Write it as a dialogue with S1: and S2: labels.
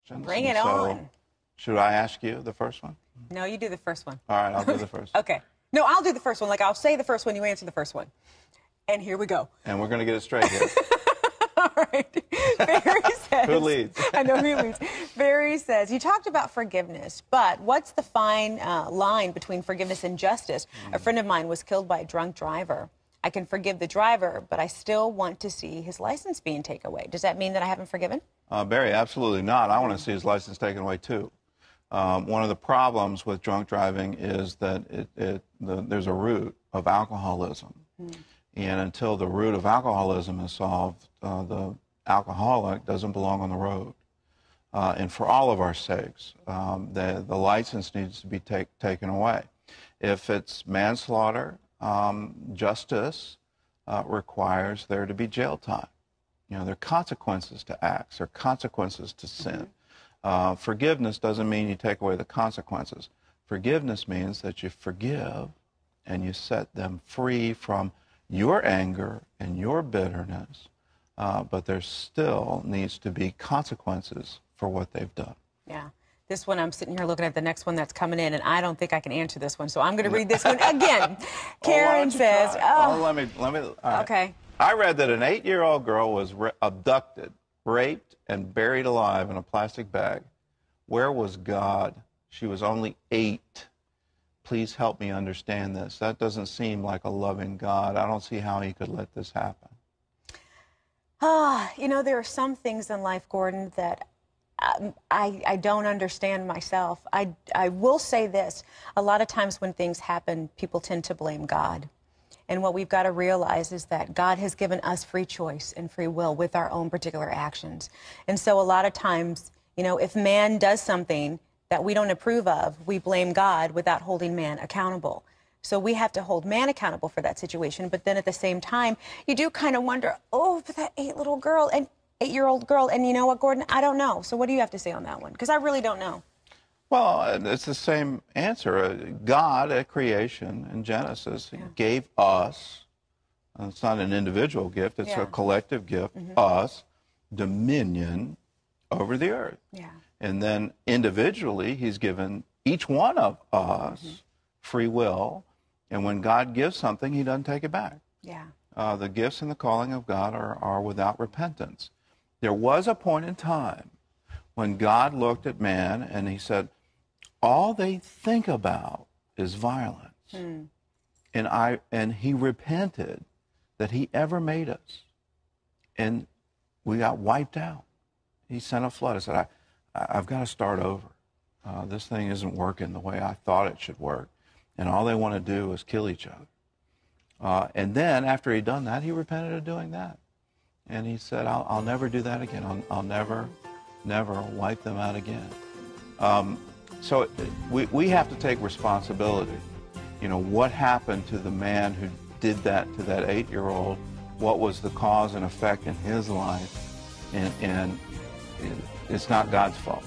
S1: Bring it on.
S2: Should I ask you the first one?
S1: No, you do the first one.
S2: All right, I'll do the first.
S1: Okay. No, I'll do the first one. Like, I'll say the first one, you answer the first one. And here we go.
S2: And we're going to get it straight here.
S1: All right. Barry says...
S2: Who leads?
S1: I know who leads. Barry says, you talked about forgiveness, but what's the fine line between forgiveness and justice? A friend of mine was killed by a drunk driver. I can forgive the driver, but I still want to see his license being taken away. Does that mean that I haven't forgiven?
S2: Barry, absolutely not. I want to see his license taken away, too. One of the problems with drunk driving is that there's a root of alcoholism. And until the root of alcoholism is solved, the alcoholic doesn't belong on the road. And for all of our sakes, the license needs to be taken away. If it's manslaughter, justice requires there to be jail time. You know, there are consequences to acts, there are consequences to sin. Forgiveness doesn't mean you take away the consequences. Forgiveness means that you forgive and you set them free from your anger and your bitterness, but there still needs to be consequences for what they've done.
S1: Yeah. This one, I'm sitting here looking at the next one that's coming in, and I don't think I can answer this one, so I'm going to read this one again. Karen says...
S2: let me all right.
S1: Okay.
S2: I read that an 8-year-old girl was abducted, raped, and buried alive in a plastic bag. Where was God? She was only 8. Please help me understand this. That doesn't seem like a loving God. I don't see how he could let this happen.
S1: You know, there are some things in life, Gordon, that I don't understand myself. I will say this. A lot of times when things happen, people tend to blame God. And what we've got to realize is that God has given us free choice and free will with our own particular actions. And so a lot of times, you know, if man does something that we don't approve of, we blame God without holding man accountable. So we have to hold man accountable for that situation. But then at the same time, you do kind of wonder, oh, but that 8-year-old girl, and you know what, Gordon? I don't know. So what do you have to say on that one? Because I really don't know.
S2: Well, it's the same answer. God at creation in Genesis gave us, it's not an individual gift, it's a collective gift, us, dominion over the earth.
S1: Yeah.
S2: And then individually, he's given each one of us free will. And when God gives something, he doesn't take it back.
S1: Yeah.
S2: The gifts and the calling of God are without repentance. There was a point in time when God looked at man and he said, all they think about is violence. And he repented that he ever made us. And we got wiped out. He sent a flood. I said, I've got to start over. This thing isn't working the way I thought it should work. And all they want to do is kill each other. And then after he'd done that, he repented of doing that. And he said, I'll never do that again. I'll never wipe them out again. So we have to take responsibility. You know, what happened to the man who did that to that 8-year-old? What was the cause and effect in his life? And it's not God's fault.